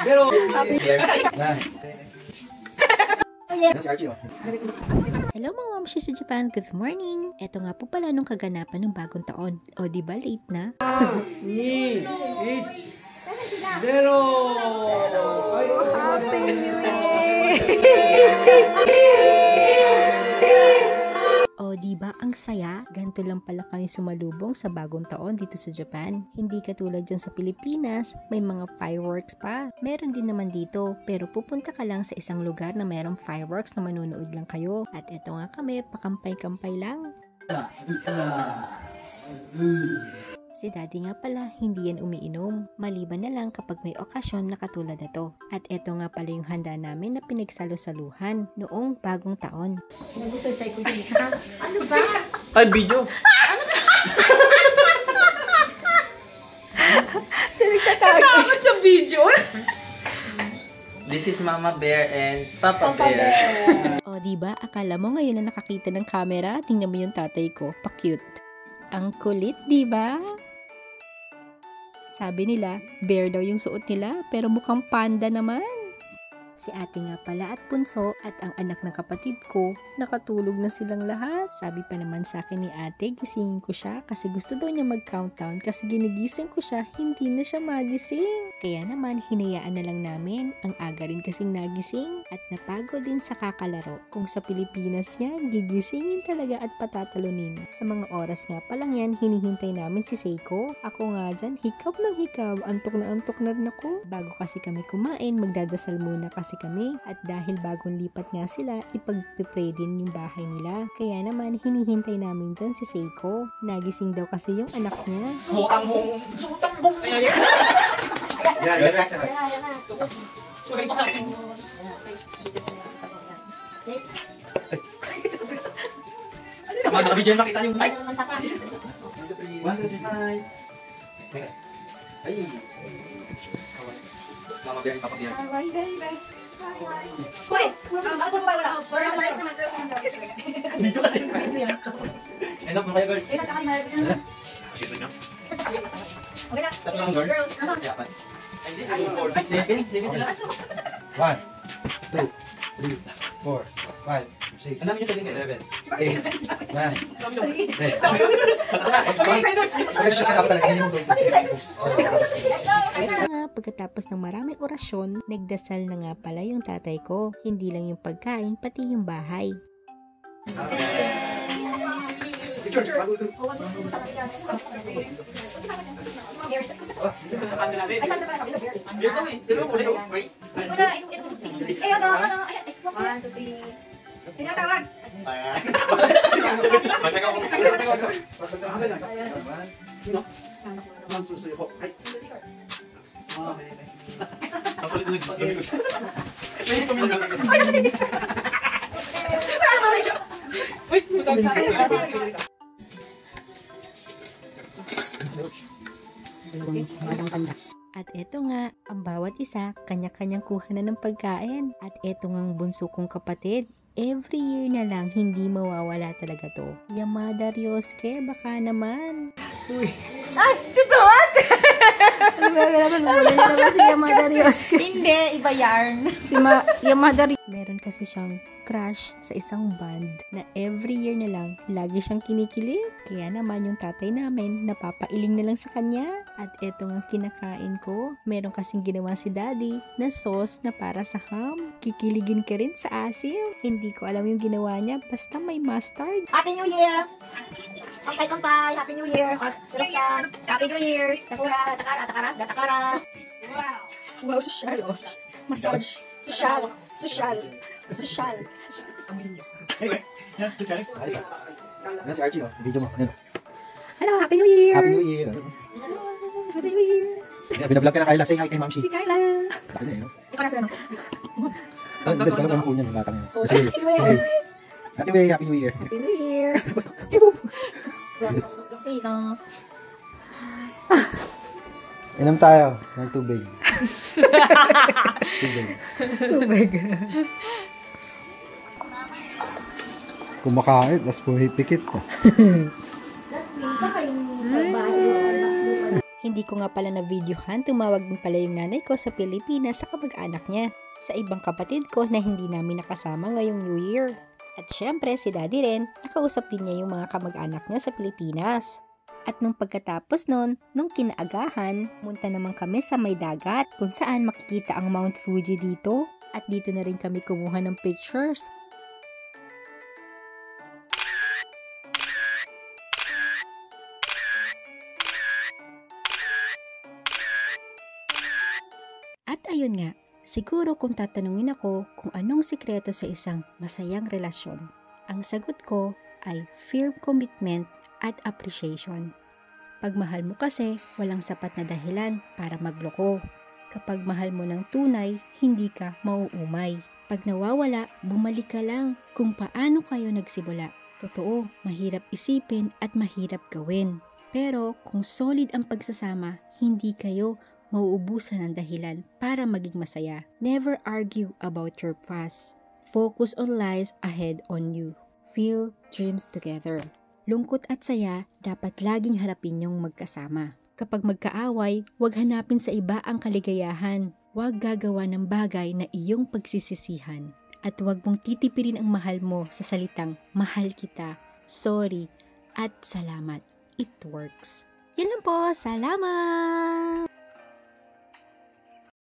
Pero Hello mga mamshi sa Japan, good morning! Ito nga po pala nung kaganapan ng bagong taon. O diba late na? 2, 1, 0! Happy New Year! O diba ang saya? Ganito lang pala kami sumalubong sa bagong taon dito sa Japan. Hindi katulad dyan sa Pilipinas, may mga fireworks pa. Meron din naman dito, pero pupunta ka lang sa isang lugar na mayroong fireworks na manonood lang kayo. At eto nga kami, pakampay-kampay lang. Si daddy nga pala, hindi yan umiinom. Maliban na lang kapag may okasyon na katulad na to. At eto nga pala yung handa namin na pinagsalo-saluhan noong bagong taon. Nagusto sa iko din, ha? Ano ba? Ay, video! Takot sa video? This is Mama Bear and Papa Bear. O diba, akala mo ngayon na nakakita ng camera? Tingnan mo yung tatay ko, pa-cute. Ang kulit, diba? Sabi nila, bear daw yung suot nila, pero mukhang panda naman. Si ate nga pala at bunso at ang anak ng kapatid ko, nakatulog na silang lahat. Sabi pa naman sa akin ni ate, gisingin ko siya kasi gusto daw niya mag-countdown kasi ginigising ko siya, hindi na siya magising. Kaya naman, hinayaan na lang namin, ang aga rin kasing nagising at napagod din sa kakalaro. Kung sa Pilipinas yan, gigisingin talaga at patatalunin. Sa mga oras nga pa lang yan, hinihintay namin si Seiko. Ako nga dyan, hikab ng hikab, antok na rin ako. Bago kasi kami kumain, magdadasal muna kasi kami at dahil bagong lipat nga sila, ipagpipray din yung bahay nila. Kaya naman, hinihintay namin dyan si Seiko. Nagising daw kasi yung anak niya. Sutang mong! Yan, relax naman. Tama, naka-video na makita yung mic. 1, 2, 3. Ay! Mama Bear, Papa Bear. Uy! Ako pa wala. Organize naman. Dito kasi. End up mo kayo, girls. Eh, nasa kanila. Cheese nyo? Okay na. Tatlo lang, girls. Girls. Yapan. Ay, hindi. 4, 5, 7 sila. 1, 2, 3, 4, 5, 6, 7, 8, 9. Pagkatapos ng maraming orasyon, nagdasal na nga pala yung tatay ko. Hindi lang yung pagkain, pati yung bahay. Tinatawag. At eto nga, ang bawat isa, kanya-kanyang kuha na ng pagkain. At eto nga ang bunso kong kapatid, every year na lang, hindi mawawala talaga to. Yamada Ryosuke, baka naman. Uy. Ay! Chutuan! Si Yamada Ryosuke. Hindi, iba yarn. Si Yamada Ryosuke. Meron kasi siyang crush sa isang band na every year na lang, lagi siyang kinikilig. Kaya naman yung tatay namin, napapailing na lang sa kanya. At eto nga kinakain ko, meron kasing ginawa si daddy na sauce na para sa ham. Kikiligin ka rin sa asim. Hindi ko alam yung ginawa niya, basta may mustard. Happy New Year! Kampay! Happy New Year! Happy New Year! Takura! Takara! Wow! Wow, social! Massage! Social! Anyway, yan, good challenge. Yan si Archie, video mo. Hello, Happy New Year! Happy New Year! Happy New Year! Binablog ka na Kyla, say hi kay Ma'am Shi. Si Carla! Laki na eh, no? Ikaw na sa ano? Hindi ko alam kung yan, yung batang yun. Sige. Anyway, Happy New Year. Happy New Year! Inom tayo ng tubig. Tubig. Kumakain, tapos pumipikit. Hindi ko nga pala na videohan, tumawag din pala yung nanay ko sa Pilipinas sa kamag-anak niya, sa ibang kapatid ko na hindi namin nakasama ngayong New Year. At syempre si daddy rin, nakausap din niya yung mga kamag-anak niya sa Pilipinas. At nung pagkatapos nun, nung kinaagahan, munta naman kami sa may dagat kung saan makikita ang Mount Fuji dito. At dito na rin kami kumuha ng pictures. At ayun nga, siguro kung tatanungin ako kung anong sikreto sa isang masayang relasyon, ang sagot ko ay firm commitment at appreciation. Pag mahal mo kasi, walang sapat na dahilan para magloko. Kapag mahal mo ng tunay, hindi ka mauumay. Pag nawawala, bumalik ka lang kung paano kayo nagsimula. Totoo, mahirap isipin at mahirap gawin. Pero kung solid ang pagsasama, hindi kayo mauubusan ng dahilan para maging masaya. Never argue about your past. Focus on lies ahead on you. Feel dreams together. Lungkot at saya, dapat laging harapin yung magkasama. Kapag magkaaway, huwag hanapin sa iba ang kaligayahan. Huwag gagawa ng bagay na iyong pagsisisihan. At huwag mong titipirin ang mahal mo sa salitang, mahal kita, sorry, at salamat. It works. Yun lang po, salamat!